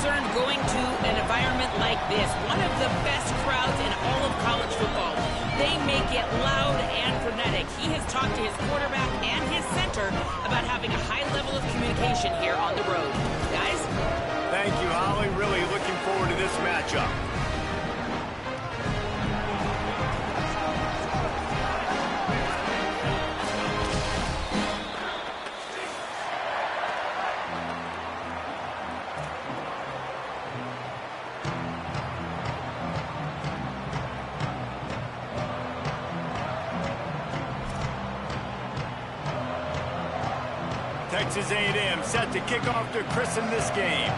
concerned going to an environment like this, one of the best crowds in all of college football. They make it loud and frenetic. He has talked to his quarterback and his center about having a high level of communication here on the road. Guys? Thank you, Holly. Really looking forward to this matchup. Texas A&M set to kick off to christen this game.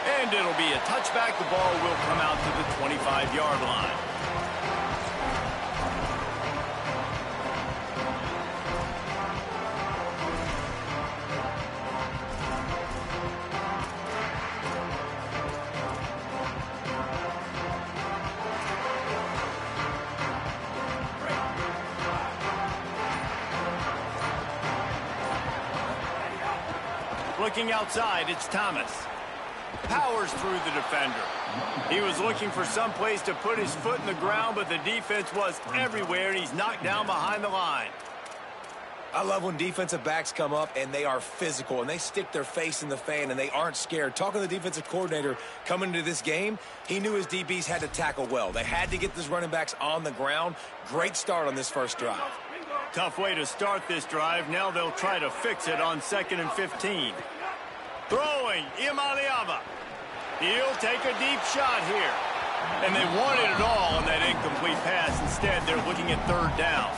And it'll be a touchback. The ball will come out to the 25-yard line. Looking outside, it's Thomas. Powers through the defender. He was looking for some place to put his foot in the ground, but the defense was everywhere, and he's knocked down behind the line. I love when defensive backs come up and they are physical and they stick their face in the fan and they aren't scared. Talking to the defensive coordinator coming into this game, he knew his DBs had to tackle well. They had to get these running backs on the ground. Great start on this first drive. Tough way to start this drive. Now they'll try to fix it on 2nd and 15. Throwing, Imaliava. He'll take a deep shot here. And they wanted it all on that incomplete pass. Instead, they're looking at 3rd down.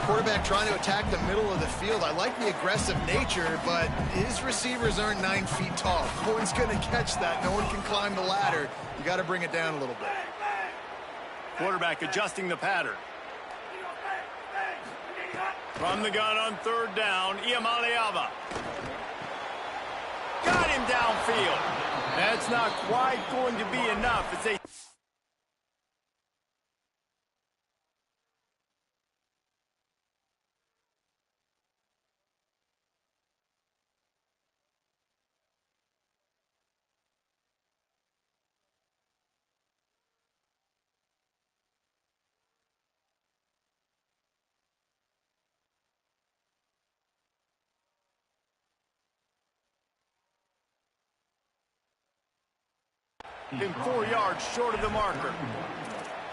Quarterback trying to attack the middle of the field. I like the aggressive nature, but his receivers aren't 9 feet tall. No one's going to catch that. No one can climb the ladder. You got to bring it down a little bit. Quarterback adjusting the pattern. From the gun on 3rd down, Imaliava. Got him downfield. That's not quite going to be enough as they... And 4 yards short of the marker.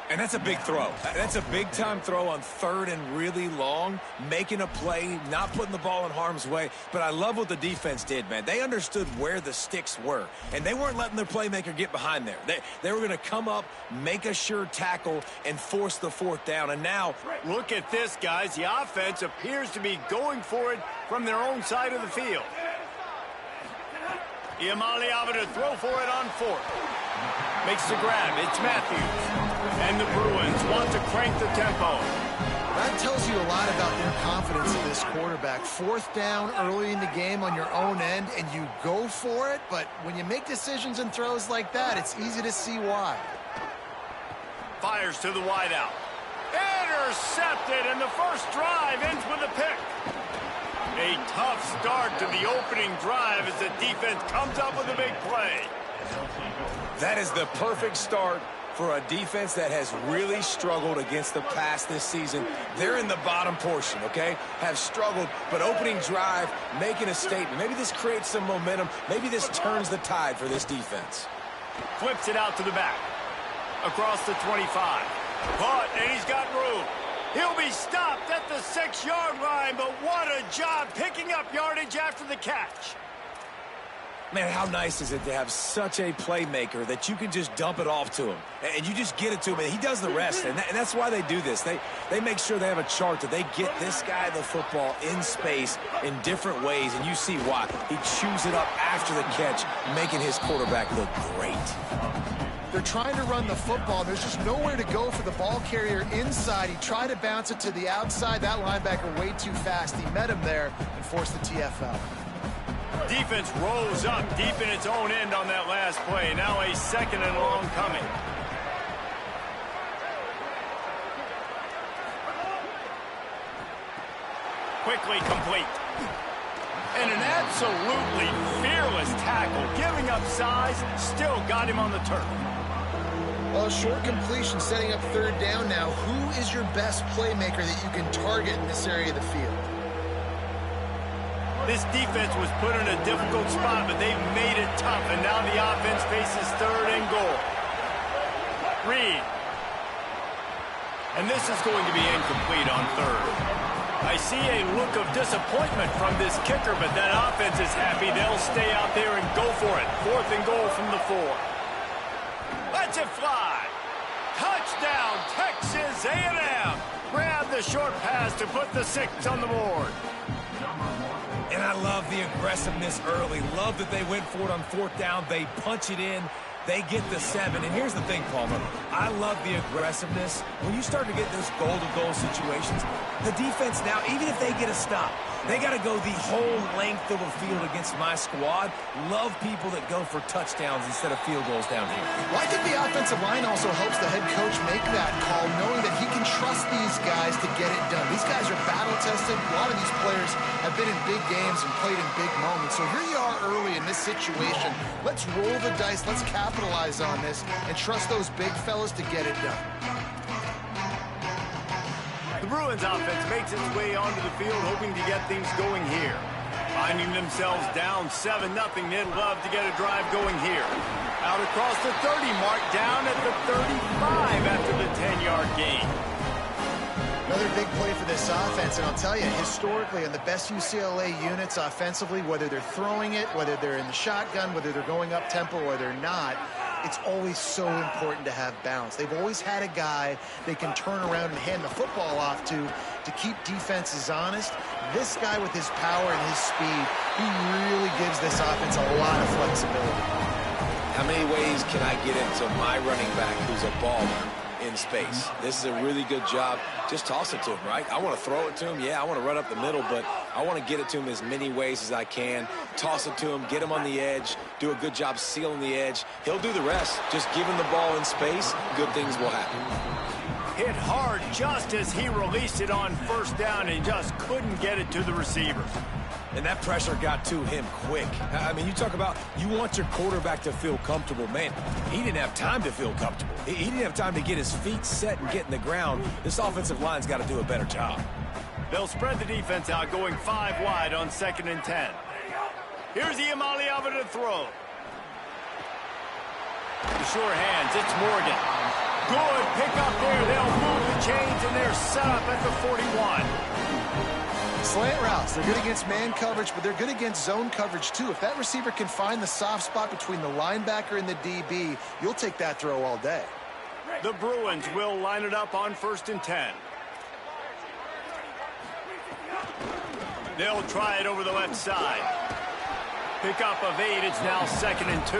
And that's a big throw. That's a big-time throw on 3rd and really long, making a play, not putting the ball in harm's way. But I love what the defense did, man. They understood where the sticks were, and they weren't letting their playmaker get behind there. They were going to come up, make a sure tackle, and force the 4th down. And now, look at this, guys. The offense appears to be going for it from their own side of the field. Imaliava to throw for it on 4th. Makes the grab. It's Matthews. And the Bruins want to crank the tempo. That tells you a lot about their confidence in this quarterback. 4th down early in the game on your own end, and you go for it. But when you make decisions and throws like that, it's easy to see why. Fires to the wideout. Intercepted, and the first drive ends with a pick. A tough start to the opening drive as the defense comes up with a big play. that is the perfect start for a defense that has really struggled against the pass this season. They're in the bottom portion, okay? Have struggled, but opening drive, making a statement. Maybe this creates some momentum. Maybe this turns the tide for this defense. Flips it out to the back. Across the 25. Caught, and he's got room. He'll be stopped at the 6-yard line, but what a job picking up yardage after the catch. Man, how nice is it to have such a playmaker that you can just dump it off to him, and you just get it to him, and he does the rest, and that's why they do this. They make sure they have a chart that they get this guy the football in space in different ways, and you see why. He chews it up after the catch, making his quarterback look great. They're trying to run the football. There's just nowhere to go for the ball carrier inside. He tried to bounce it to the outside. That linebacker way too fast. He met him there and forced the TFL. Defense rose up deep in its own end on that last play. Now a second and long coming. Quickly complete. And an absolutely fearless tackle. Giving up size, still got him on the turf. Well, a short completion setting up third down now. Who is your best playmaker that you can target in this area of the field? This defense was put in a difficult spot, but they've made it tough, and now the offense faces third and goal. Reed. And this is going to be incomplete on third. I see a look of disappointment from this kicker, but that offense is happy. They'll stay out there and go for it. Fourth and goal from the 4. Let's it fly. Touchdown, Texas A&M. Grab the short pass to put the 6 on the board. And I love the aggressiveness early. Love that they went for it on fourth down. They punch it in. They get the 7. And here's the thing, Palmer. I love the aggressiveness. When you start to get those goal-to-goal situations, the defense now, even if they get a stop, they got to go the whole length of a field against my squad. Love people that go for touchdowns instead of field goals down here. Well, I think the offensive line also helps the head coach make that call, knowing that he can trust these guys to get it done. These guys are battle-tested. A lot of these players have been in big games and played in big moments. So here you are early in this situation. Let's roll the dice. Let's capitalize on this and trust those big fellas to get it done. The Bruins offense makes its way onto the field, hoping to get things going here. Finding themselves down 7-0, they'd love to get a drive going here. Out across the 30 mark, down at the 35 after the 10-yard gain. Another big play for this offense, and I'll tell you, historically, in the best UCLA units offensively, whether they're throwing it, whether they're in the shotgun, whether they're going up tempo or they're not, it's always so important to have balance. They've always had a guy they can turn around and hand the football off to keep defenses honest. This guy with his power and his speed, he really gives this offense a lot of flexibility. How many ways can I get into my running back who's a baller in space? This is a really good job. Just toss it to him, right? I want to throw it to him. Yeah, I want to run up the middle, but I want to get it to him as many ways as I can. Toss it to him, get him on the edge, do a good job sealing the edge. He'll do the rest. Just give him the ball in space, good things will happen. Hit hard just as he released it on first down and just couldn't get it to the receiver. And that pressure got to him quick. I mean, you talk about you want your quarterback to feel comfortable. Man, he didn't have time to feel comfortable. He didn't have time to get his feet set and get in the ground. This offensive line's got to do a better job. They'll spread the defense out, going 5 wide on 2nd and 10. Here's Iamaleava to throw. The sure hands, it's Morgan. Good pick up there. They'll move the chains, and they're set up at the 41. Slant routes, they're good against man coverage, but they're good against zone coverage too. If that receiver can find the soft spot between the linebacker and the DB, you'll take that throw all day. The Bruins will line it up on 1st and 10. They'll try it over the left side. Pick up of 8, it's now 2nd and 2.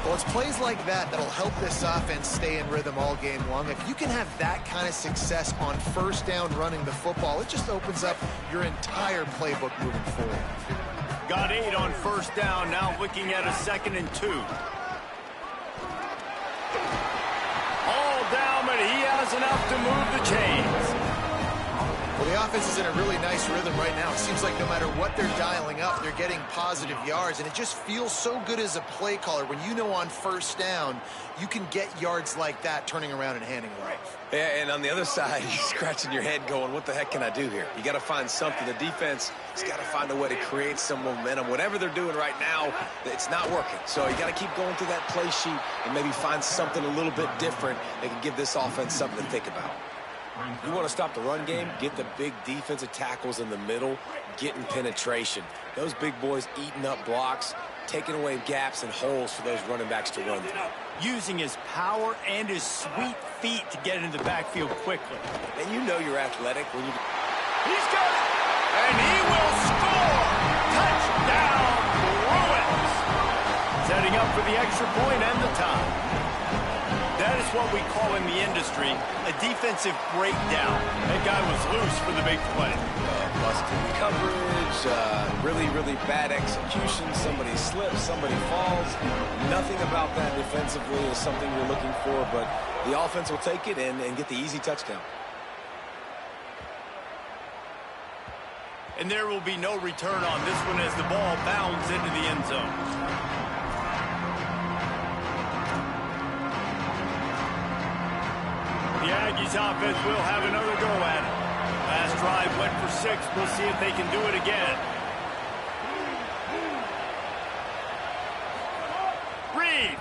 Well, it's plays like that that'll help this offense stay in rhythm all game long. If you can have that kind of success on first down running the football, it just opens up your entire playbook moving forward. Got 8 on first down, now looking at a 2nd and 2. All down, but he has enough to move the chains. Well, the offense is in a really nice rhythm right now. It seems like no matter what they're dialing up, they're getting positive yards, and it just feels so good as a play caller when you know on first down you can get yards like that turning around and handing it off. Yeah, and on the other side, you're scratching your head going, what the heck can I do here? You got to find something. The defense has got to find a way to create some momentum. Whatever they're doing right now, it's not working. So you got to keep going through that play sheet and maybe find something a little bit different that can give this offense something to think about. You want to stop the run game, get the big defensive tackles in the middle, getting penetration. Those big boys eating up blocks, taking away gaps and holes for those running backs to run through. Using his power and his sweet feet to get into the backfield quickly. And you know you're athletic when you... He's got it! And he will score! Touchdown, Bruins! Setting up for the extra point and the tie. That is It's what we call in the industry a defensive breakdown. That guy was loose for the big play. Busted coverage, really bad execution. Somebody slips, somebody falls. Nothing about that defensively is something you're looking for, but the offense will take it and get the easy touchdown. And there will be no return on this one as the ball bounds into the end zone. The Aggies offense will have another go at it. Last drive went for 6. We'll see if they can do it again. Reed.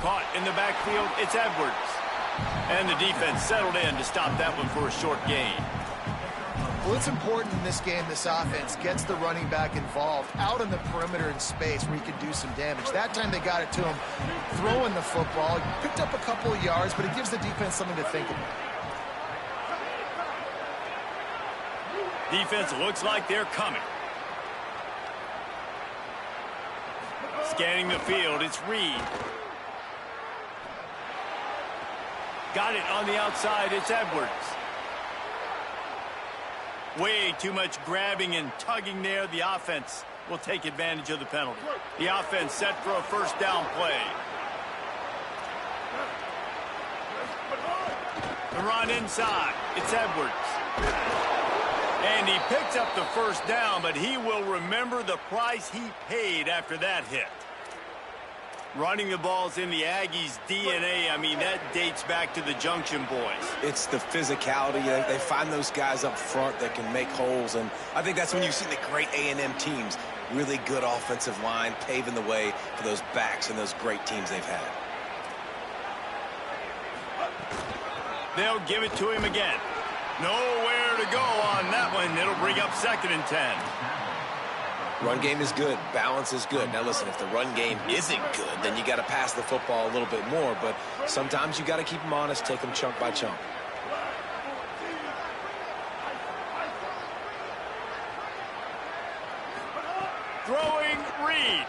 Caught in the backfield. It's Edwards. And the defense settled in to stop that one for a short gain. Well, it's important in this game, this offense gets the running back involved out on the perimeter in space where he can do some damage. That time they got it to him throwing the football. He picked up a couple of yards, but it gives the defense something to think about. Defense looks like they're coming. Scanning the field, it's Reed. Got it on the outside, it's Edwards. Way too much grabbing and tugging there. The offense will take advantage of the penalty. The offense set for a first down play. The run inside. It's Edwards. And he picks up the first down, but he will remember the price he paid after that hit. Running the ball's in the Aggies' DNA. I mean, that dates back to the Junction boys. It's the physicality. They find those guys up front that can make holes, and I think that's when you see the great A&M teams. Really good offensive line paving the way for those backs and those great teams they've had. They'll give it to him again. Nowhere to go on that one. It'll bring up 2nd and 10. Run game is good. Balance is good. Now, listen, if the run game isn't good, then you got to pass the football a little bit more. But sometimes you got to keep them honest, take them chunk by chunk. Throwing Reed.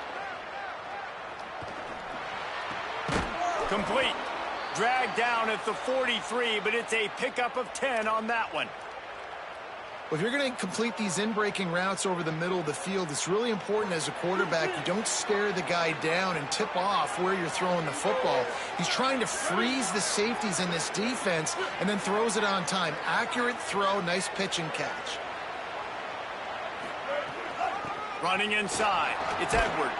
Complete. Dragged down at the 43, but it's a pickup of 10 on that one. Well, if you're going to complete these in-breaking routes over the middle of the field, it's really important as a quarterback you don't stare the guy down and tip off where you're throwing the football. He's trying to freeze the safeties in this defense and then throws it on time. Accurate throw, nice pitch and catch. Running inside, it's Edwards.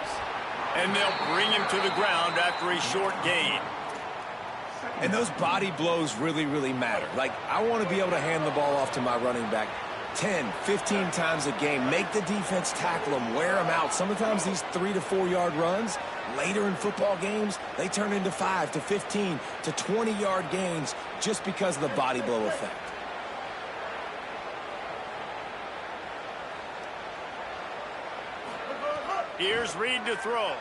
And they'll bring him to the ground after a short gain. And those body blows really matter. Like, I want to be able to hand the ball off to my running back 10, 15 times a game. Make the defense tackle them, wear them out. Sometimes these 3 to 4 yard runs, later in football games, they turn into 5 to 15 to 20 yard gains just because of the body blow effect. Here's Reed to throw.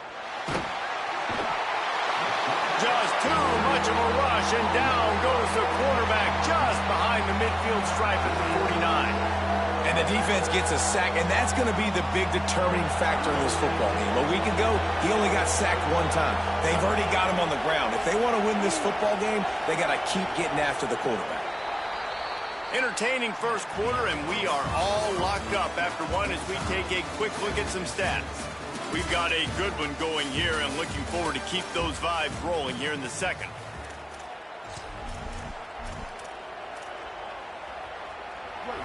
Just too much of a rush, and down goes the quarterback just behind the midfield stripe at the 49. And the defense gets a sack, and that's going to be the big determining factor in this football game. A week ago, he only got sacked 1 time. They've already got him on the ground. If they want to win this football game, they got to keep getting after the quarterback. Entertaining first quarter, and we are all locked up after one as we take a quick look at some stats. We've got a good one going here and looking forward to keep those vibes rolling here in the second.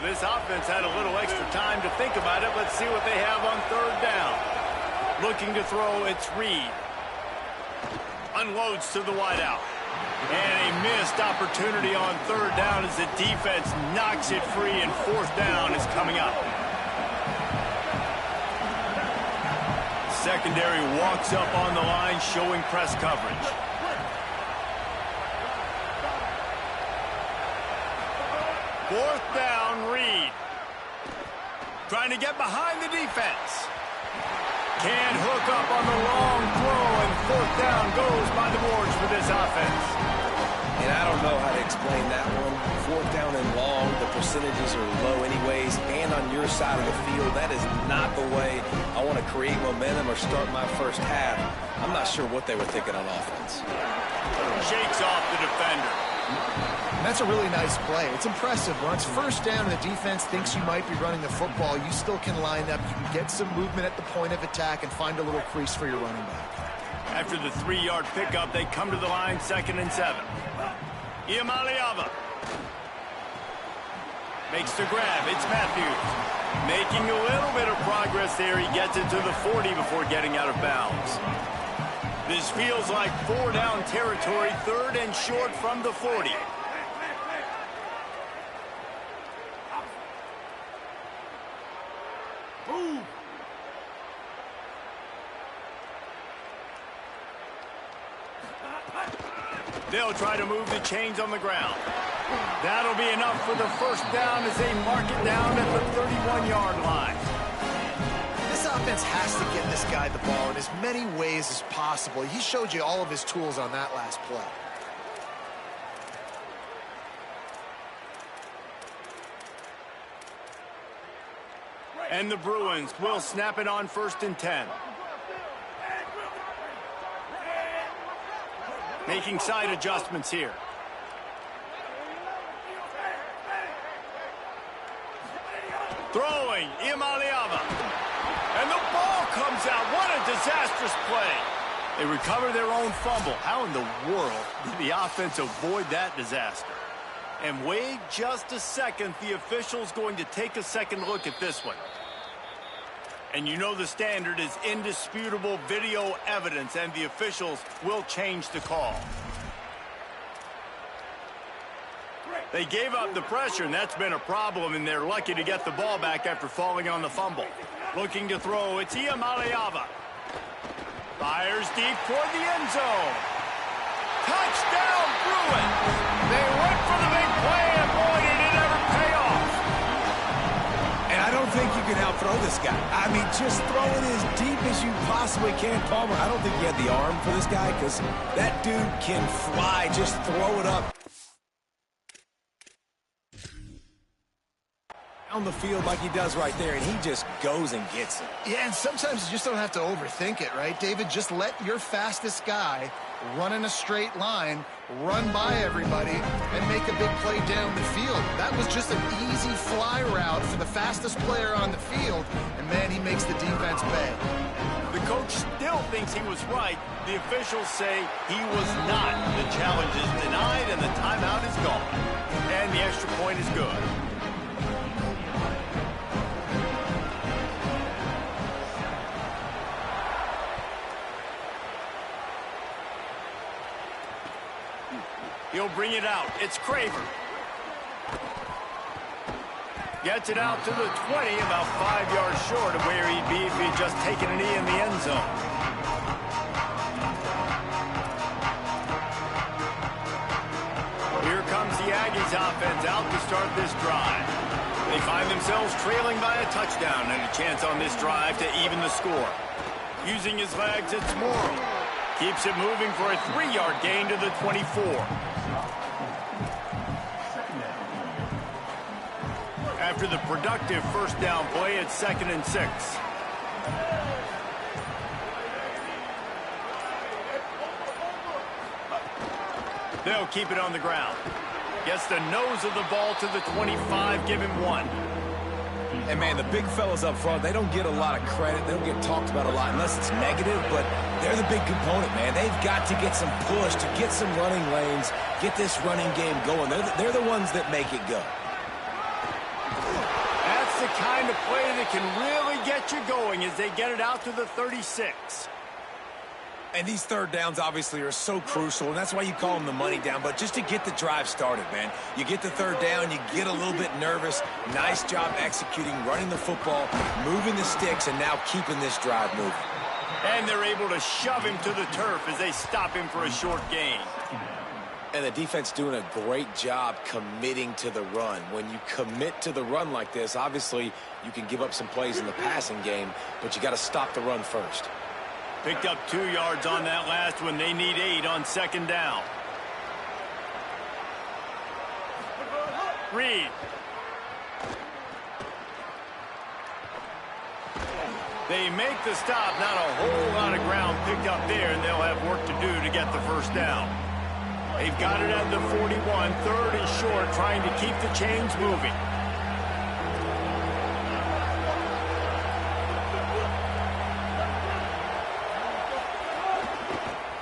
This offense had a little extra time to think about it. Let's see what they have on 3rd down. Looking to throw, it's Reed. Unloads to the wideout. And a missed opportunity on 3rd down as the defense knocks it free, and 4th down is coming up. Secondary walks up on the line, showing press coverage. Fourth down, Reed. Trying to get behind the defense. Can't hook up on the long throw, and 4th down goes by the boards for this offense. And I don't know how to explain that one. 4th down and long, the percentages are low anyways, and on your side of the field, that is not the way I want to create momentum or start my first half. I'm not sure what they were thinking on offense. Shakes off the defender. That's a really nice play. It's impressive. When it's first down and the defense thinks you might be running the football, you still can line up. You can get some movement at the point of attack and find a little crease for your running back. After the 3-yard pickup, they come to the line, 2nd and 7. Iamaleava makes the grab. It's Matthews. Making a little bit of progress there. He gets it to the 40 before getting out of bounds. This feels like 4-down territory, 3rd and short from the 40. They'll try to move the chains on the ground. That'll be enough for the first down as they mark it down at the 31-yard line. This offense has to get this guy the ball in as many ways as possible. He showed you all of his tools on that last play. And the Bruins will snap it on 1st and 10. Making side adjustments here. Throwing, Iamaleava. And the ball comes out. What a disastrous play. They recover their own fumble. How in the world did the offense avoid that disaster? And wait just a second. The official's going to take a second look at this one. And you know the standard is indisputable video evidence, and the officials will change the call. They gave up the pressure, and that's been a problem, and they're lucky to get the ball back after falling on the fumble. Looking to throw, it's Iamaleava. Fires deep toward the end zone. Touchdown, Bruins! They went for the big play, and boy, did it ever pay off. And I don't think you can outthrow this guy. I mean, just throw it as deep as you possibly can, Palmer. I don't think you had the arm for this guy because that dude can fly. Just throw it up on the field like he does right there, and he just goes and gets it. Yeah, and sometimes you just don't have to overthink it, right, David? Just let your fastest guy run in a straight line, run by everybody, and make a big play down the field. That was just an easy fly route for the fastest player on the field, and, man, he makes the defense pay. The coach still thinks he was right. The officials say he was not. The challenge is denied, and the timeout is gone. And the extra point is good. He'll bring it out. It's Craver. Gets it out to the 20, about 5 yards short of where he'd be if he'd just taken a knee in the end zone. Here comes the Aggies offense out to start this drive. They find themselves trailing by a touchdown and a chance on this drive to even the score. Using his legs, it's Morrow. Keeps it moving for a 3-yard gain to the 24. After the productive first down play, it's 2nd and 6. They'll keep it on the ground. Gets the nose of the ball to the 25, give him 1. And, man, the big fellas up front, they don't get a lot of credit. They don't get talked about a lot unless it's negative, but they're the big component, man. They've got to get some push, to get some running lanes, get this running game going. They're the ones that make it go. That's the kind of play that can really get you going as they get it out to the 36. And these third downs obviously are so crucial, and that's why you call them the money down. But just to get the drive started, man, you get the third down, you get a little bit nervous. Nice job executing, running the football, moving the sticks, and now keeping this drive moving. And they're able to shove him to the turf as they stop him for a short gain. And the defense doing a great job committing to the run. When you commit to the run like this, obviously you can give up some plays in the passing game, but you got to stop the run first. Picked up 2 yards on that last one. They need 8 on 2nd down. Reed. They make the stop. Not a whole lot of ground picked up there, and they'll have work to do to get the first down. They've got it at the 41, third and short, trying to keep the chains moving.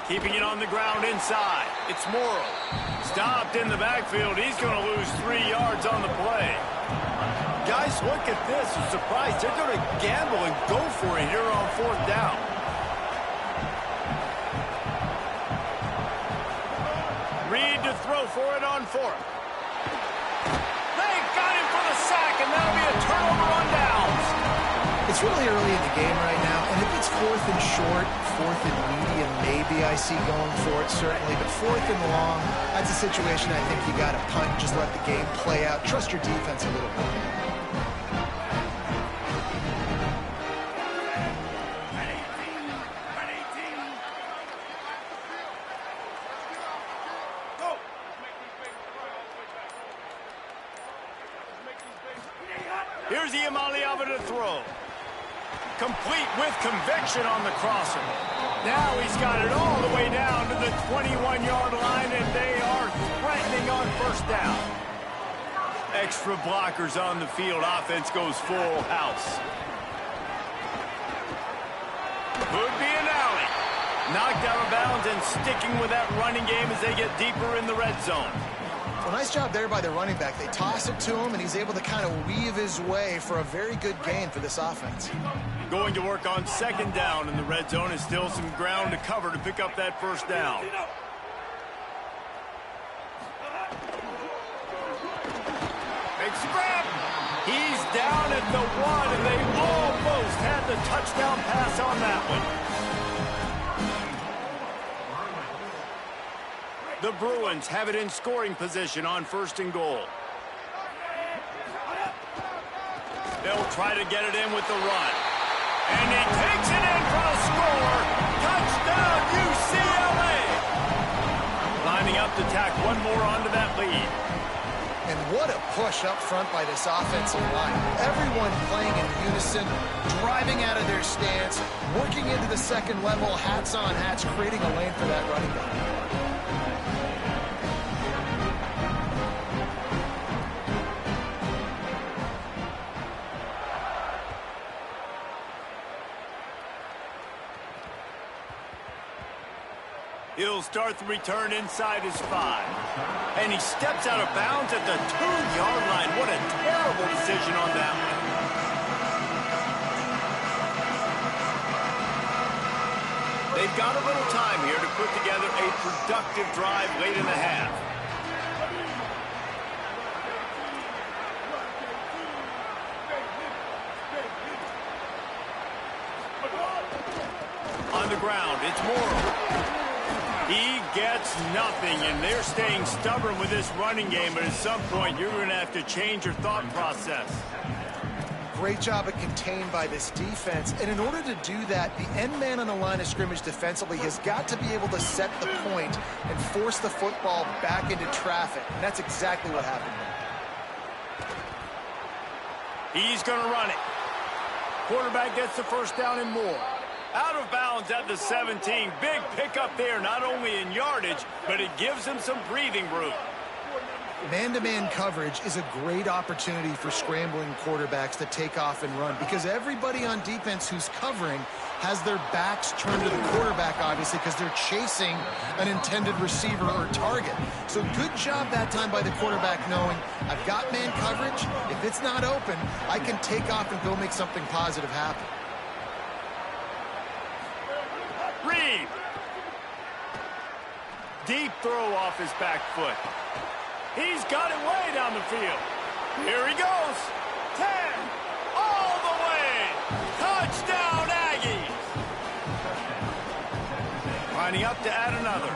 Keeping it on the ground inside. It's Morrow. Stopped in the backfield. He's going to lose 3 yards on the play. Guys, look at this. I'm surprised. They're going to gamble and go for it here on fourth down. Reed to throw for it on fourth. They got him for the sack, and that'll be a turnover on downs. It's really early in the game right now, and if it's fourth and short, fourth and medium, maybe I see going for it, certainly. But fourth and long, that's a situation I think you got to punt, just let the game play out. Trust your defense a little bit. Here's Iamaleava to throw. Complete with conviction on the crosser. Now he's got it all the way down to the 21-yard line, and they are threatening on first down. Extra blockers on the field. Offense goes full house. Could be an alley. Knocked out of bounds and sticking with that running game as they get deeper in the red zone. Well, nice job there by the running back. They toss it to him, and he's able to kind of weave his way for a very good gain for this offense. Going to work on second down in the red zone, and still some ground to cover to pick up that first down. Makes a grab. He's down at the 1, and they almost had the touchdown pass on that one. The Bruins have it in scoring position on first and goal. They'll try to get it in with the run. And he takes it in for a score. Touchdown, UCLA! Lining up to tack one more onto that lead. And what a push up front by this offensive line. Everyone playing in unison, driving out of their stance, working into the second level, hats on hats, creating a lane for that running back. He'll start the return inside his 5. And he steps out of bounds at the 2-yard line. What a terrible decision on that one. They've got a little time here to put together a productive drive late in the half. On the ground, it's Morrow. He gets nothing, and they're staying stubborn with this running game, but at some point, you're going to have to change your thought process. Great job of contained by this defense, and in order to do that, the end man on the line of scrimmage defensively has got to be able to set the point and force the football back into traffic, and that's exactly what happened there. He's going to run it. Quarterback gets the first down and more. Out of bounds at the 17. Big pickup there, not only in yardage, but it gives him some breathing room. Man-to-man coverage is a great opportunity for scrambling quarterbacks to take off and run because everybody on defense who's covering has their backs turned to the quarterback, obviously, because they're chasing an intended receiver or target. So good job that time by the quarterback knowing I've got man coverage. If it's not open, I can take off and go make something positive happen. Reed. Deep throw off his back foot. He's got it way down the field. Here he goes. 10. All the way. Touchdown, Aggies. Lining up to add another.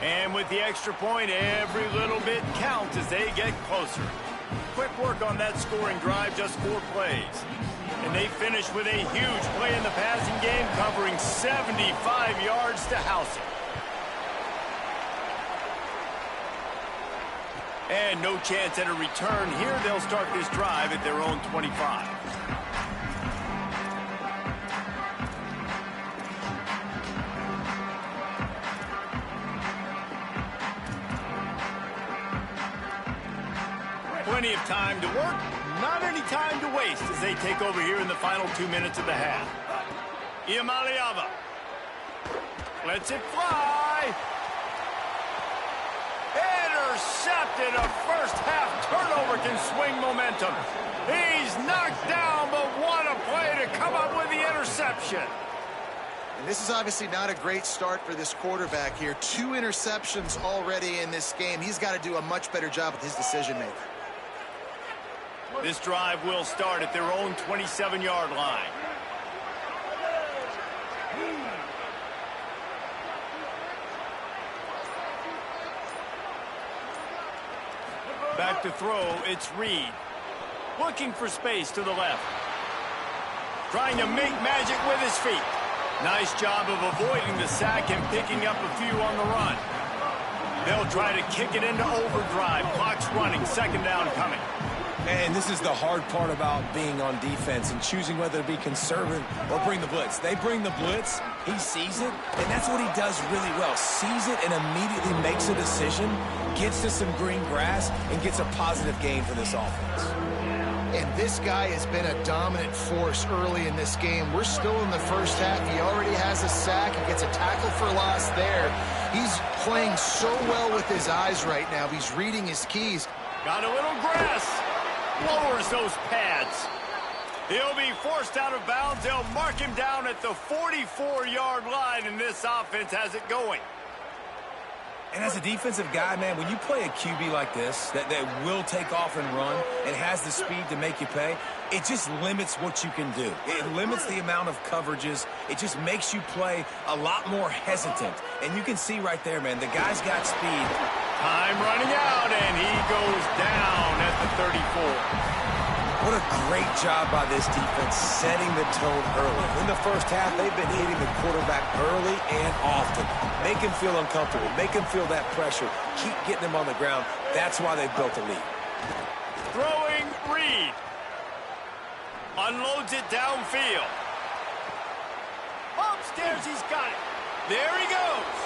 And with the extra point, every little bit counts as they get closer. Quick work on that scoring drive, just 4 plays. And they finish with a huge play in the passing game, covering 75 yards to house it. And no chance at a return here. They'll start this drive at their own 25. Plenty of time to work, not any time to waste as they take over here in the final 2 minutes of the half. Iamaleava lets it fly. Intercepted. A first half turnover can swing momentum. He's knocked down, but what a play to come up with the interception. And this is obviously not a great start for this quarterback here. 2 interceptions already in this game. He's got to do a much better job with his decision-making. This drive will start at their own 27-yard line. Back to throw, it's Reed. Looking for space to the left. Trying to make magic with his feet. Nice job of avoiding the sack and picking up a few on the run. They'll try to kick it into overdrive. Clock's running, second down coming. And this is the hard part about being on defense and choosing whether to be conservative or bring the blitz. They bring the blitz, he sees it, and that's what he does really well. Sees it and immediately makes a decision, gets to some green grass, and gets a positive gain for this offense. And this guy has been a dominant force early in this game. We're still in the first half. He already has a sack. He gets a tackle for loss there. He's playing so well with his eyes right now. He's reading his keys. Got a little grass. Lowers those pads. He'll be forced out of bounds. They'll mark him down at the 44-yard line, and this offense has it going. And as a defensive guy, man, when you play a QB like this that will take off and run and has the speed to make you pay, it just limits what you can do. It limits the amount of coverages. It just makes you play a lot more hesitant. And you can see right there, man, the guy's got speed. Time running out, and he goes down at the 34. What a great job by this defense setting the tone early. In the first half, they've been hitting the quarterback early and often. Make him feel uncomfortable. Make him feel that pressure. Keep getting him on the ground. That's why they've built a lead. Throwing Reed. Unloads it downfield. Upstairs, he's got it. There he goes.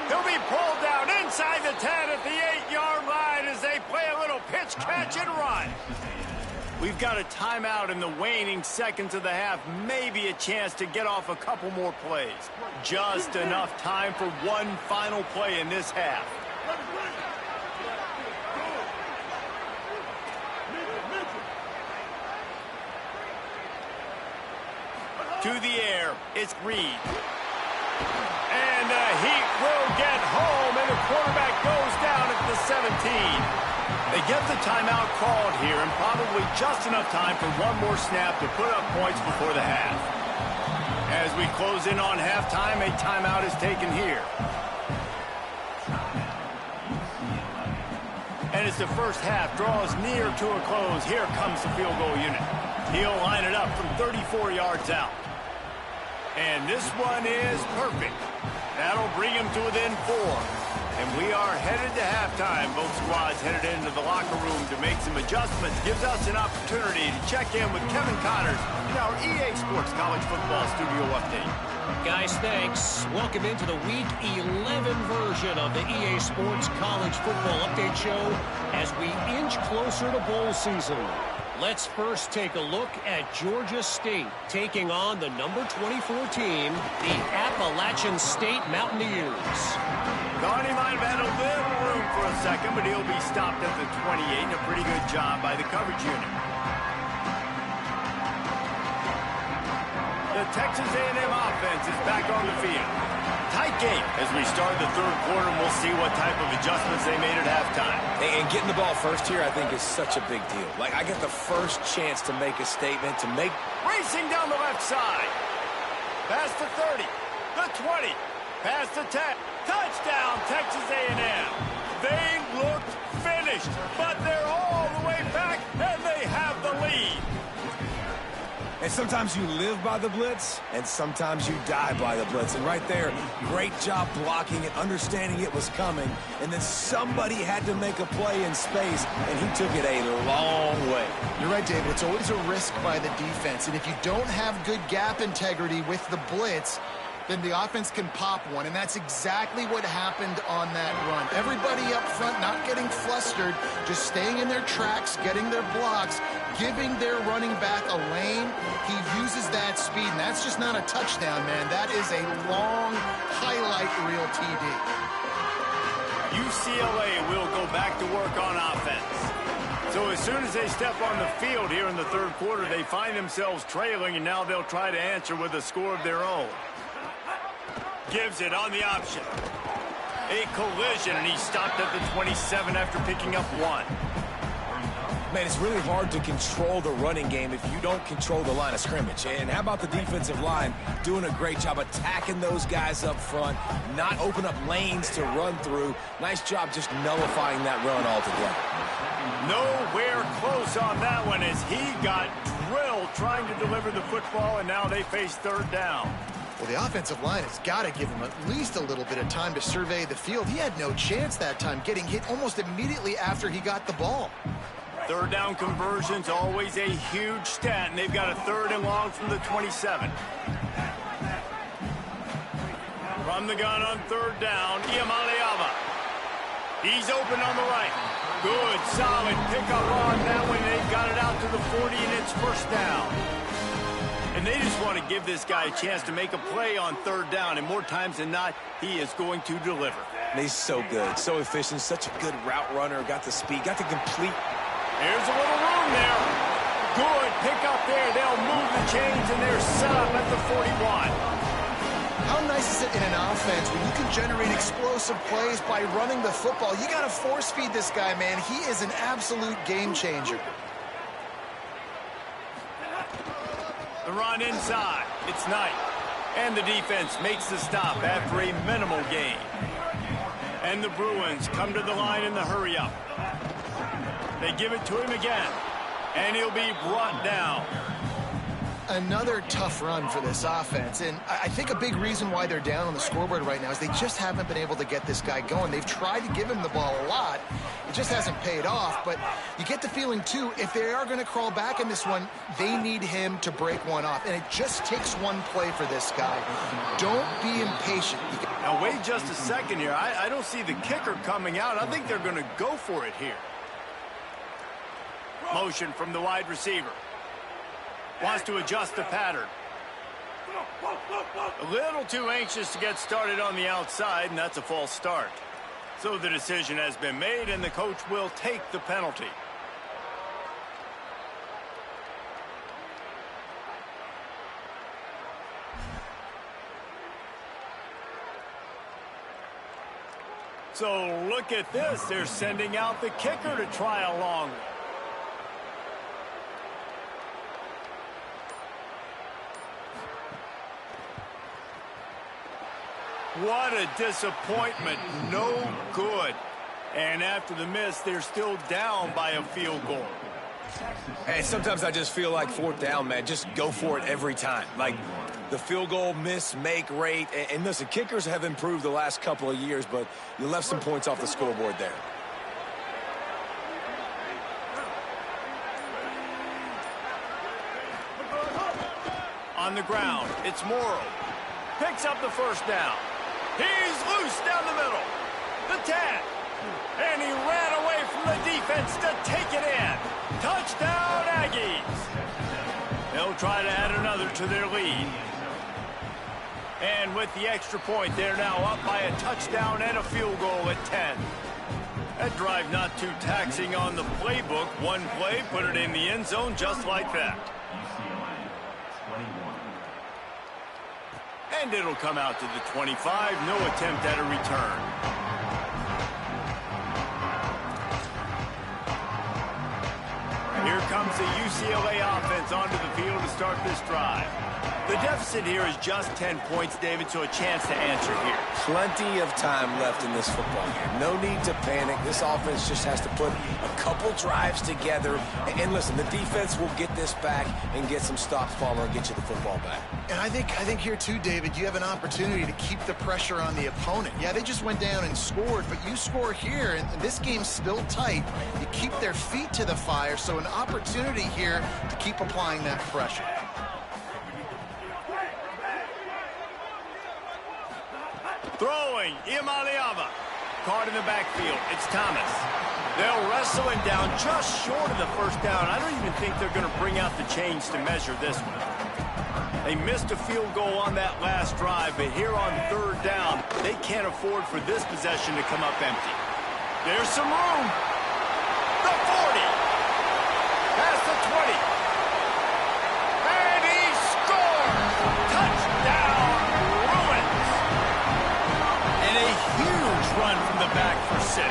He'll be pulled down inside the 10 at the 8-yard line as they play a little pitch, catch, and run. We've got a timeout in the waning seconds of the half. Maybe a chance to get off a couple more plays. Just enough time for one final play in this half. To the air, it's Reed. And the Heat will get home, and the quarterback goes down at the 17. They get the timeout called here, and probably just enough time for one more snap to put up points before the half. As we close in on halftime, a timeout is taken here. And as the first half draws near to a close, here comes the field goal unit. He'll line it up from 34 yards out. And this one is perfect. That'll bring him to within 4. And we are headed to halftime. Both squads headed into the locker room to make some adjustments. Gives us an opportunity to check in with Kevin Connors in our EA Sports College Football Studio Update. Guys, thanks. Welcome into the Week 11 version of the EA Sports College Football Update Show as we inch closer to bowl season. Let's first take a look at Georgia State taking on the number 24 team, the Appalachian State Mountaineers. Garney might have had a little room for a second, but he'll be stopped at the 28. A pretty good job by the coverage unit. The Texas A&M offense is back on the field. Tight game as we start the third quarter, and we'll see what type of adjustments they made at halftime. And getting the ball first here, I think, is such a big deal. Like, I get the first chance to make a statement, to make... Racing down the left side. Past the 30, the 20, past the 10. Touchdown, Texas A&M. They looked finished, but they're all the way back, and they have the lead. And sometimes you live by the blitz, and sometimes you die by the blitz. And right there, great job blocking it, understanding it was coming. And then somebody had to make a play in space, and he took it a long way. You're right, David. It's always a risk by the defense. And if you don't have good gap integrity with the blitz, then the offense can pop one, and that's exactly what happened on that run. Everybody up front not getting flustered, just staying in their tracks, getting their blocks, giving their running back a lane. He uses that speed, and that's just not a touchdown, man. That is a long highlight reel TD. UCLA will go back to work on offense. So as soon as they step on the field here in the third quarter, they find themselves trailing, and now they'll try to answer with a score of their own. Gives it on the option. A collision, and he stopped at the 27 after picking up 1. Man, it's really hard to control the running game if you don't control the line of scrimmage. And how about the defensive line doing a great job attacking those guys up front, not open up lanes to run through. Nice job just nullifying that run altogether. Nowhere close on that one as he got drilled trying to deliver the football, and now they face third down. Well, the offensive line has got to give him at least a little bit of time to survey the field. He had no chance that time, getting hit almost immediately after he got the ball. Third down conversion's always a huge stat, and they've got a 3rd and long from the 27. From the gun on 3rd down, Iamaleava. He's open on the right. Good, solid pickup on that one. They've got it out to the 40, and it's 1st down. And they just want to give this guy a chance to make a play on 3rd down, and more times than not, he is going to deliver. He's so good, so efficient, such a good route runner, got the speed, got the complete. There's a little room there. Good pick up there. They'll move the chains, and they're set up at the 41. How nice is it in an offense when you can generate explosive plays by running the football? You got to force feed this guy, man. He is an absolute game changer. The run inside. It's Knight. And the defense makes the stop after a minimal gain. And the Bruins come to the line in the hurry-up. They give it to him again. And he'll be brought down. Another tough run for this offense, and I think a big reason why they're down on the scoreboard right now is they just haven't been able to get this guy going. They've tried to give him the ball a lot. It just hasn't paid off, but you get the feeling, too, if they are going to crawl back in this one, they need him to break one off, and it just takes one play for this guy. Don't be impatient. Now, wait just a second here. I don't see the kicker coming out. I think they're going to go for it here. Motion from the wide receiver. Wants to adjust the pattern. A little too anxious to get started on the outside, and that's a false start. So the decision has been made, and the coach will take the penalty. So look at this. They're sending out the kicker to try a long one. What a disappointment. No good. And after the miss, they're still down by a field goal. Hey, sometimes I just feel like 4th down, man. Just go for it every time. Like the field goal miss-make rate. And listen, kickers have improved the last couple of years, but you left some points off the scoreboard there. On the ground, it's Morrow. Picks up the 1st down. He's loose down the middle. The 10. And he ran away from the defense to take it in. Touchdown, Aggies. They'll try to add another to their lead. And with the extra point, they're now up by a touchdown and a field goal at 10. That drive not too taxing on the playbook. One play, put it in the end zone just like that. And it'll come out to the 25. No attempt at a return. Here comes the UCLA offense onto the field to start this drive. The deficit here is just 10 points, David, so a chance to answer here. Plenty of time left in this football game. No need to panic. This offense just has to put a couple drives together. And listen, the defense will get this back and get some stops following and get you the football back. And I think here too, David, you have an opportunity to keep the pressure on the opponent. Yeah, they just went down and scored, but you score here, and this game's still tight. You keep their feet to the fire, so an opportunity here to keep applying that pressure. Throwing, Imaliava. Caught in the backfield. It's Thomas. They'll wrestle him down just short of the first down. I don't even think they're going to bring out the chains to measure this one. They missed a field goal on that last drive, but here on third down, they can't afford for this possession to come up empty. There's some room. The 40. Past the 20. And he scores! Touchdown, Bruins! And a huge run from the back for 6.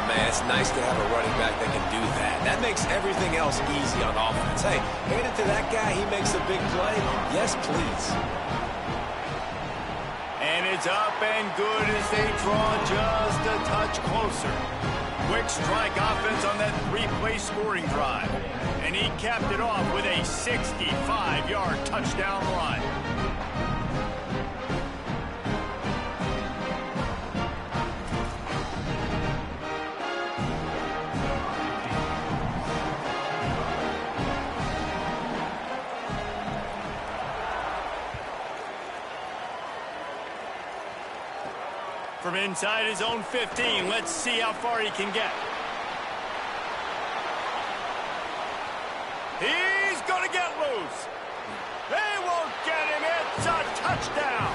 Man, it's nice to have a running back that can do that. That makes everything else easy on offense. Hey, hand it to that guy, he makes a big play. Yes, please. And it's up and good as they draw just a touch closer. Quick strike offense on that 3-play scoring drive. And he capped it off with a 65-yard touchdown run. From inside his own 15, let's see how far he can get. He's going to get loose. They won't get him. It's a touchdown.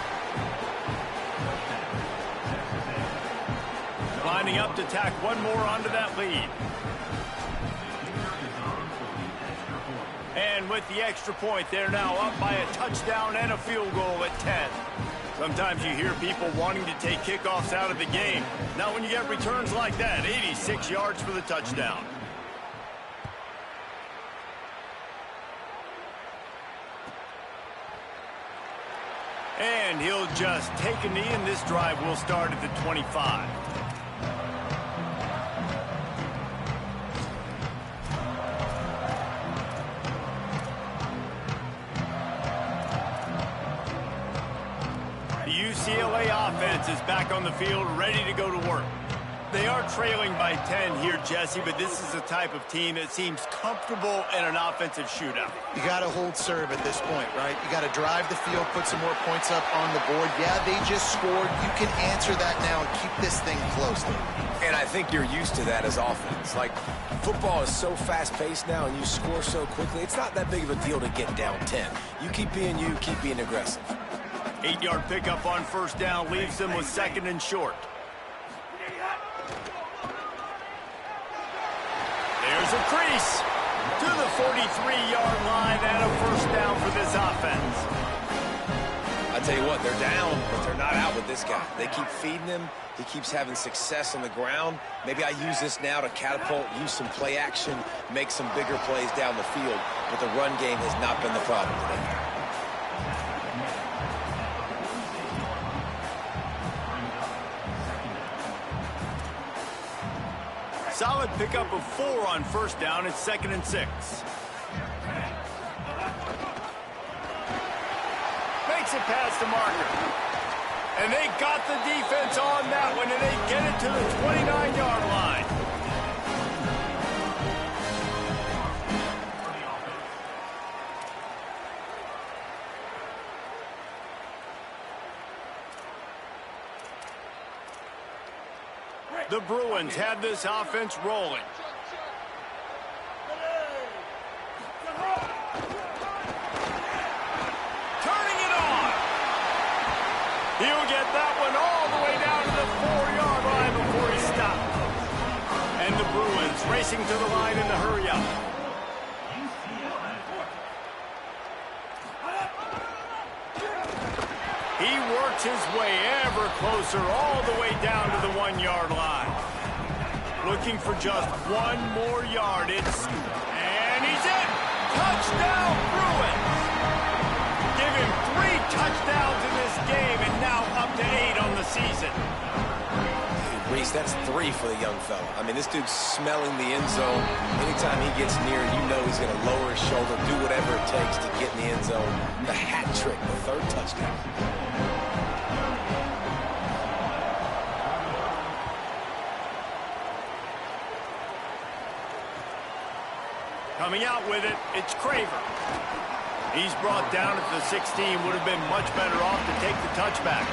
Lining up to tack one more onto that lead. And with the extra point, they're now up by a touchdown and a field goal at 10. Sometimes you hear people wanting to take kickoffs out of the game. Not when you get returns like that. 86 yards for the touchdown. And he'll just take a knee, and this drive will start at the 25. UCLA offense is back on the field, ready to go to work. They are trailing by 10 here, Jesse, but this is the type of team that seems comfortable in an offensive shootout. You got to hold serve at this point, right? You got to drive the field, put some more points up on the board. Yeah, they just scored. You can answer that now and keep this thing close. And I think you're used to that as offense. Like, football is so fast-paced now and you score so quickly, it's not that big of a deal to get down 10. You keep being aggressive. 8-yard pickup on first down leaves them with second and short. There's a crease to the 43-yard line and a first down for this offense. I tell you what, they're down, but they're not out with this guy. They keep feeding him. He keeps having success on the ground. Maybe I use this now to catapult, use some play action, make some bigger plays down the field. But the run game has not been the problem today. Solid pickup of 4 on first down. It's 2nd and 6. Makes it past the marker. And they got the defense on that one, and they get it to the 29-yard line. The Bruins have this offense rolling. Turning it on. He'll get that one all the way down to the 4-yard line before he stops. And the Bruins racing to the line in the hurry up. He works his way ever closer all the way down to the 1-yard line. Looking for just one more yard. And he's in. Touchdown, Bruins. Give him space. That's 3 for the young fella. I mean, this dude's smelling the end zone. Anytime he gets near, you know he's going to lower his shoulder, do whatever it takes to get in the end zone. The hat trick, the 3rd touchdown. Coming out with it, it's Craver. He's brought down at the 16. Would have been much better off to take the touchback.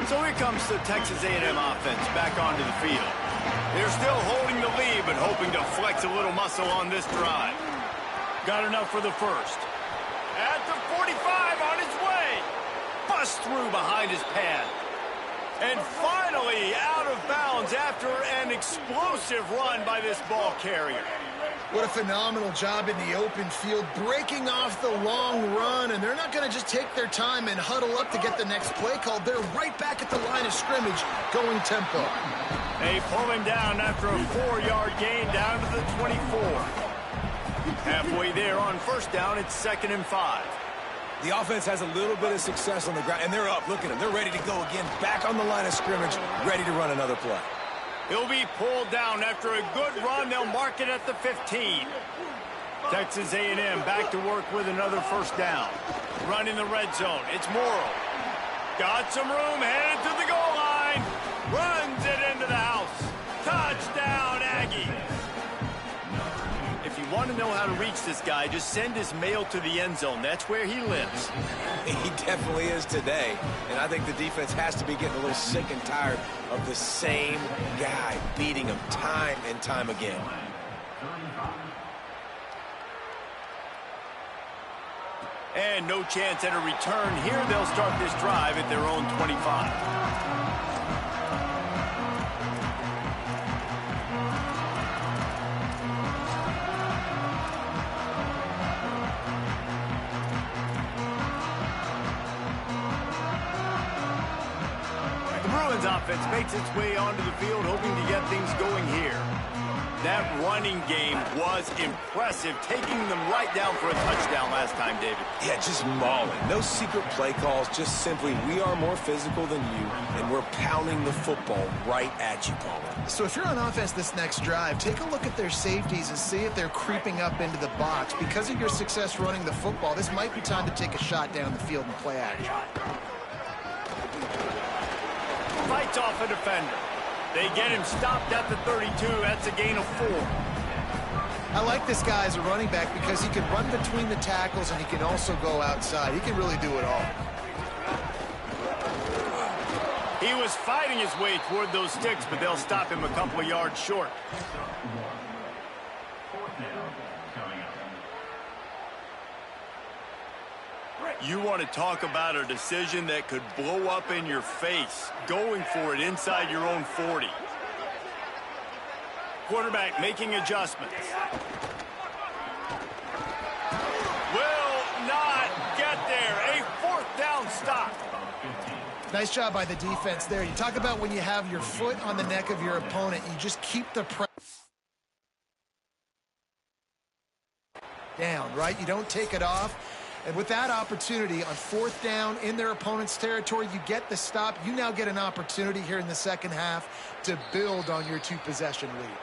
So here comes the Texas A&M offense back onto the field. They're still holding the lead, but hoping to flex a little muscle on this drive. Got enough for the first. At the 45, on his way. Busts through behind his pad. And finally out of bounds after an explosive run by this ball carrier. What a phenomenal job in the open field, breaking off the long run, and they're not going to just take their time and huddle up to get the next play called. They're right back at the line of scrimmage, going tempo. They pull him down after a 4-yard gain down to the 24. Halfway there on first down, it's 2nd and 5. The offense has a little bit of success on the ground, and they're up. Look at them. They're ready to go again, back on the line of scrimmage, ready to run another play. He'll be pulled down after a good run. They'll mark it at the 15. Texas A&M back to work with another first down. Run in the red zone. It's Morrill. Got some room, headed to the goal line. Runs it into the house. Touchdown, Aggie. If you want to know how to reach this guy, just send his mail to the end zone. That's where he lives. He definitely is today. And I think the defense has to be getting a little sick and tired of the same guy beating him time and time again. And no chance at a return here. They'll start this drive at their own 25. Offense makes its way onto the field, hoping to get things going here. That running game was impressive, taking them right down for a touchdown last time, David. Yeah, just mauling. No secret play calls, just simply we are more physical than you, and we're pounding the football right at you, Palmer. So if you're on offense this next drive, take a look at their safeties and see if they're creeping up into the box. Because of your success running the football, this might be time to take a shot down the field and play action. Fights off a defender. They get him stopped at the 32. That's a gain of 4. I like this guy as a running back because he can run between the tackles and he can also go outside. He can really do it all. He was fighting his way toward those sticks, but they'll stop him a couple of yards short. You want to talk about a decision that could blow up in your face, going for it inside your own 40. Quarterback making adjustments. Will not get there. A 4th down stop. Nice job by the defense there. You talk about when you have your foot on the neck of your opponent, you just keep the pressure down, right? You don't take it off. And with that opportunity on 4th down in their opponent's territory, you get the stop. You now get an opportunity here in the second half to build on your 2-possession lead.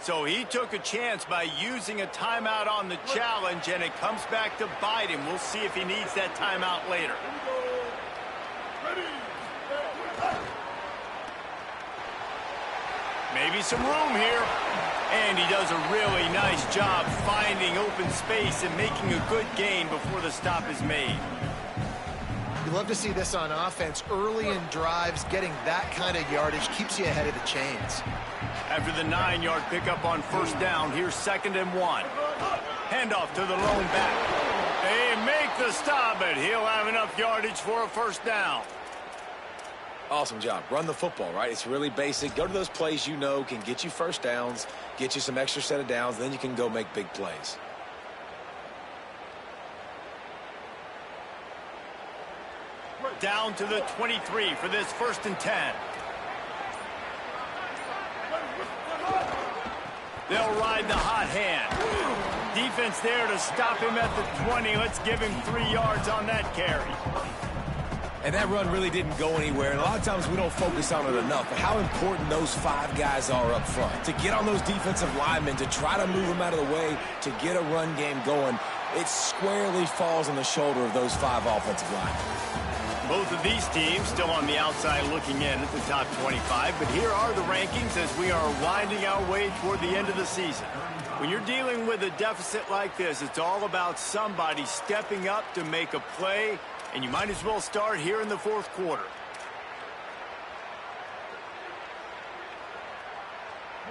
So he took a chance by using a timeout on the challenge, and it comes back to bite him. We'll see if he needs that timeout later. Maybe some room here. And he does a really nice job finding open space and making a good gain before the stop is made. You love to see this on offense. Early in drives, getting that kind of yardage keeps you ahead of the chains. After the 9-yard pickup on first down, here's 2nd and 1. Handoff to the lone back. They make the stop, but he'll have enough yardage for a first down. Awesome job. Run the football, right? It's really basic. Go to those plays you know can get you first downs, get you some extra set of downs, then you can go make big plays. Down to the 23 for this 1st and 10. They'll ride the hot hand. Defense there to stop him at the 20. Let's give him 3 yards on that carry. And that run really didn't go anywhere. And a lot of times we don't focus on it enough. But how important those 5 guys are up front. To get on those defensive linemen, to try to move them out of the way, to get a run game going, it squarely falls on the shoulder of those 5 offensive linemen. Both of these teams still on the outside looking in at the top 25. But here are the rankings as we are winding our way toward the end of the season. When you're dealing with a deficit like this, it's all about somebody stepping up to make a play. And you might as well start here in the 4th quarter.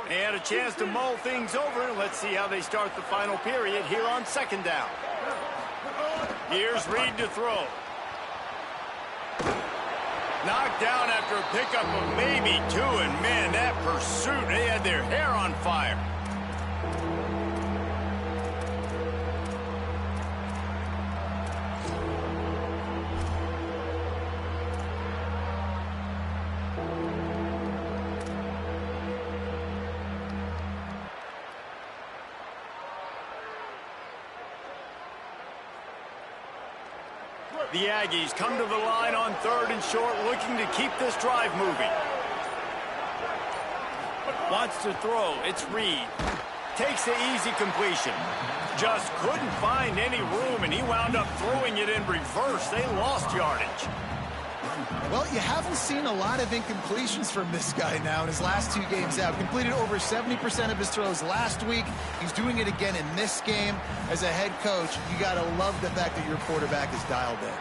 They had a chance to mull things over. Let's see how they start the final period here on 2nd down. Here's Reed to throw. Knocked down after a pickup of maybe 2. And, man, that pursuit, they had their hair on fire. The Aggies come to the line on 3rd and short, looking to keep this drive moving. Wants to throw. It's Reed. Takes the easy completion. Just couldn't find any room, and he wound up throwing it in reverse. They lost yardage. Well, you haven't seen a lot of incompletions from this guy now in his last 2 games out. Completed over 70% of his throws last week. He's doing it again in this game. As a head coach, you got to love the fact that your quarterback is dialed in.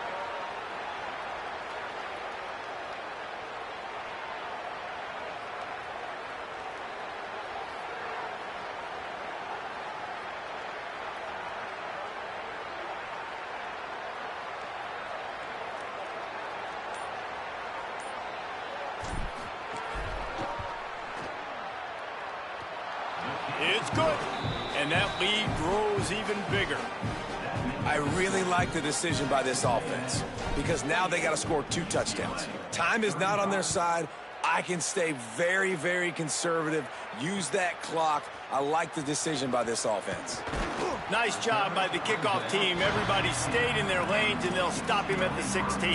It's good. And that lead grows even bigger. I really like the decision by this offense because now they got to score 2 touchdowns. Time is not on their side. I can stay very, very conservative. Use that clock. I like the decision by this offense. Nice job by the kickoff team. Everybody stayed in their lanes, and they'll stop him at the 16.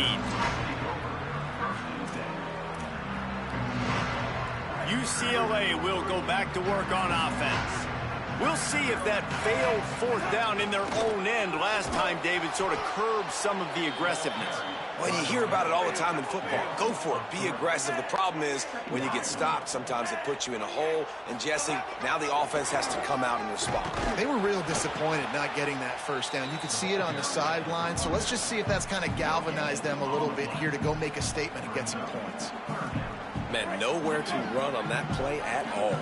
UCLA will go back to work on offense. We'll see if that failed 4th down in their own end last time, David, sort of curbed some of the aggressiveness. Well, you hear about it all the time in football. Go for it. Be aggressive. The problem is when you get stopped, sometimes it puts you in a hole. And, Jesse, now the offense has to come out and respond. They were real disappointed not getting that 1st down. You could see it on the sideline. So let's just see if that's kind of galvanized them a little bit here to go make a statement and get some points. Man, nowhere to run on that play at all.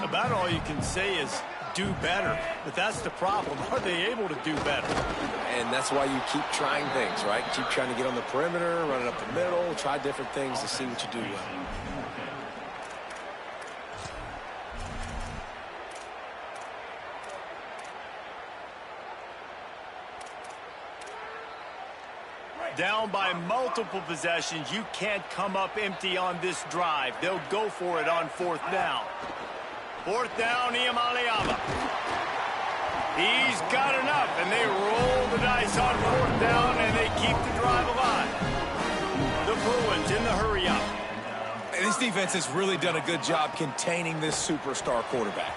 About all you can say is do better. But that's the problem. Are they able to do better? And that's why you keep trying things, right? Keep trying to get on the perimeter, run it up the middle, try different things to see what you do well. Down by multiple possessions, you can't come up empty on this drive. They'll go for it on 4th down. 4th down, Iamaleava. He's got enough, and they roll the dice on 4th down, and they keep the drive alive. The Bruins in the hurry-up. This defense has really done a good job containing this superstar quarterback.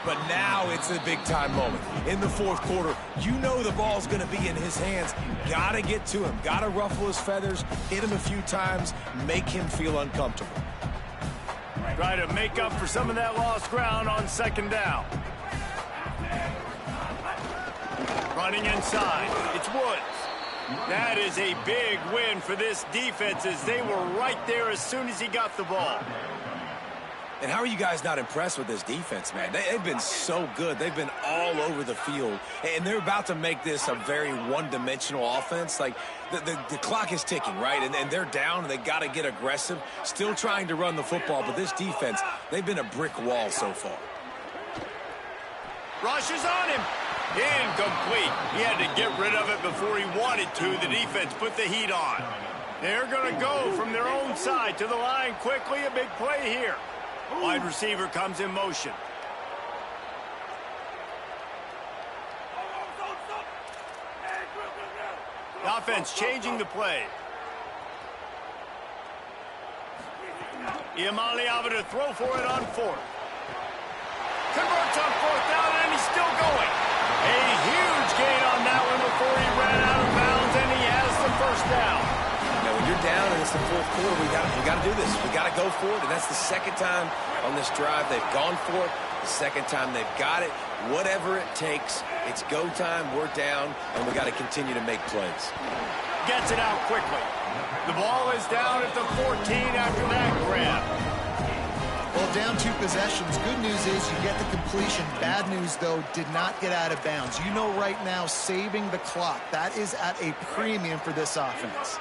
But now it's a big-time moment. In the 4th quarter, you know the ball's going to be in his hands. Got to get to him. Got to ruffle his feathers, hit him a few times, make him feel uncomfortable. Try to make up for some of that lost ground on 2nd down. Running inside. It's Woods. That is a big win for this defense as they were right there as soon as he got the ball. And how are you guys not impressed with this defense, man? They've been so good. They've been all over the field. And they're about to make this a very one-dimensional offense. Like, the clock is ticking, right? And they're down, and they got to get aggressive. Still trying to run the football, but this defense, they've been a brick wall so far. Rushes on him. Incomplete. He had to get rid of it before he wanted to. The defense put the heat on. They're going to go from their own side to the line quickly. A big play here. Wide receiver comes in motion. Offense changing the play. Iamaleava to throw for it on fourth. Converts on fourth down, and he's still going. A huge gain on that one before he ran out of bounds, and he has the first down. Now, when you're down and it's the fourth quarter, we got to do this. We got to go for it, and that's the second time on this drive they've gone for it. The second time they've got it. Whatever it takes, it's go time. We're down, and we got to continue to make plays. Gets it out quickly. The ball is down at the 14 after that grab. Well, down 2 possessions. Good news is you get the completion. Bad news, though, did not get out of bounds. You know right now, saving the clock, that is at a premium for this offense.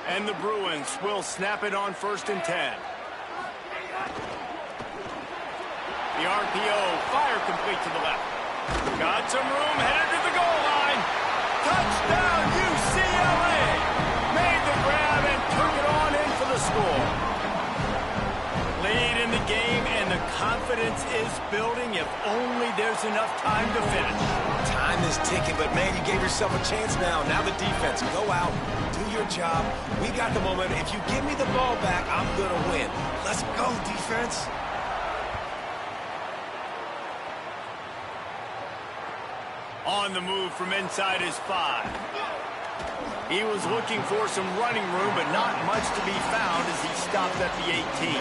And the Bruins will snap it on 1st and 10. The RPO, fire complete to the left. Got some room, headed to the goal line. Touchdown, UCLA! Made the grab and took it on in for the score. Lead in the game, and the confidence is building if only there's enough time to finish. Time is ticking, but, man, you gave yourself a chance now. Now the defense, go out, do your job. We got the momentum. If you give me the ball back, I'm going to win. Let's go, defense. On the move from inside his 5. He was looking for some running room, but not much to be found as he stopped at the 18.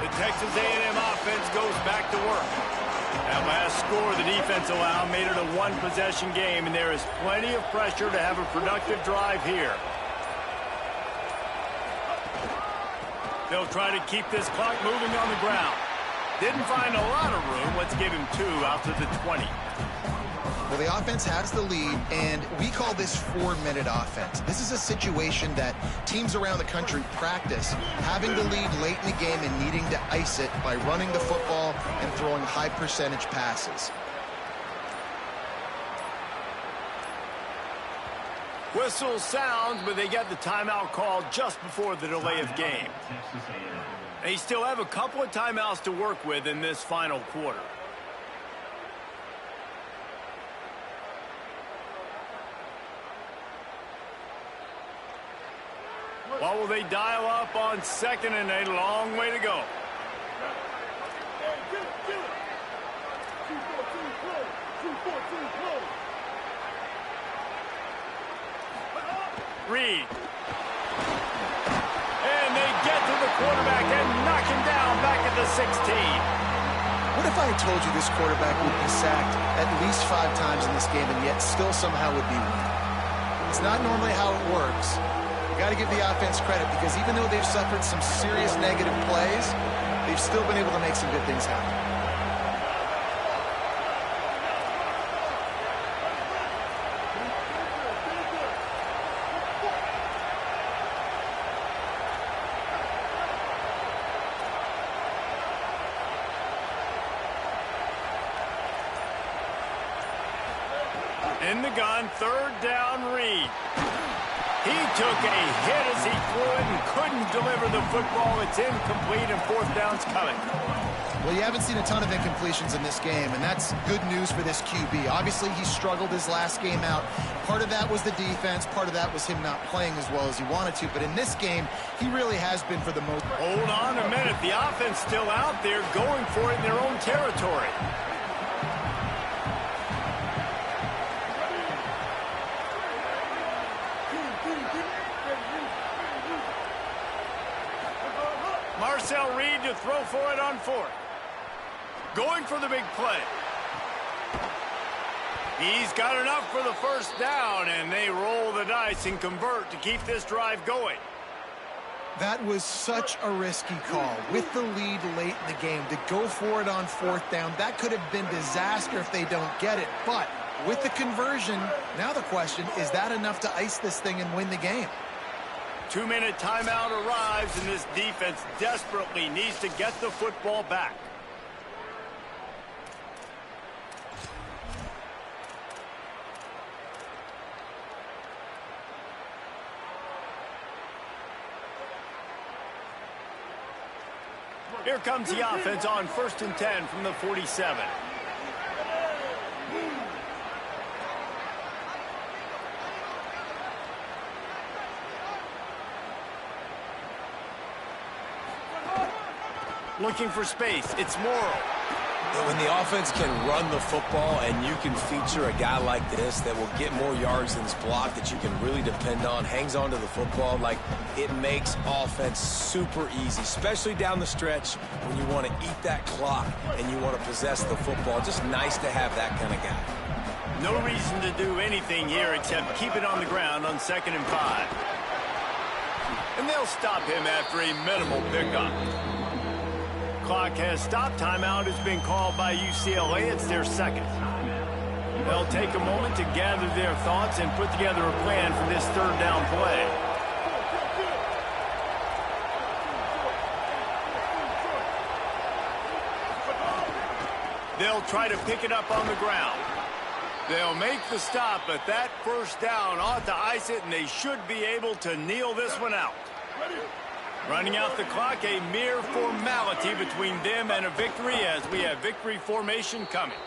The Texas A&M offense goes back to work. That last score the defense allowed made it a 1-possession game, and there is plenty of pressure to have a productive drive here. They'll try to keep this clock moving on the ground. Didn't find a lot of room. Let's give him 2 out to the 20. Well, the offense has the lead, and we call this 4-minute offense. This is a situation that teams around the country practice, having the lead late in the game and needing to ice it by running the football and throwing high-percentage passes. Whistle sounds, but they get the timeout called just before the delay of game. They still have a couple of timeouts to work with in this final quarter. What will they dial up on 2nd and a long way to go? Reed. And they get to the quarterback and knock him down back at the 16. What if I had told you this quarterback would be sacked at least 5 times in this game and yet still somehow would be winning? It's not normally how it works. You got to give the offense credit because even though they've suffered some serious negative plays, they've still been able to make some good things happen. In the gun, 3rd down, Reed. He took a hit as he threw it and couldn't deliver the football. It's incomplete, and 4th down's coming. Well, you haven't seen a ton of incompletions in this game, and that's good news for this QB. Obviously, he struggled his last game out. Part of that was the defense. Part of that was him not playing as well as he wanted to. But in this game, he really has been for the most. Hold on a minute. The offense still out there going for it in their own territory. Marcel Reed to throw for it on 4th. Going for the big play. He's got enough for the 1st down, and they roll the dice and convert to keep this drive going. That was such a risky call. With the lead late in the game, to go for it on 4th down, that could have been disaster if they don't get it. But with the conversion, now the question, is that enough to ice this thing and win the game? 2-minute timeout arrives, and this defense desperately needs to get the football back. Here comes the offense on 1st and 10 from the 47. Looking for space. It's Morrow. When the offense can run the football and you can feature a guy like this that will get more yards than his block, that you can really depend on, hangs on to the football, like, it makes offense super easy, especially down the stretch when you want to eat that clock and you want to possess the football. Just nice to have that kind of guy. No reason to do anything here except keep it on the ground on 2nd and 5. And they'll stop him after a minimal pickup. Clock has stopped. Timeout has been called by UCLA. It's their second. They'll take a moment to gather their thoughts and put together a plan for this 3rd down play. They'll try to pick it up on the ground. They'll make the stop, but that 1st down ought to ice it, and they should be able to kneel this one out. Running out the clock, a mere formality between them and a victory, as we have victory formation coming.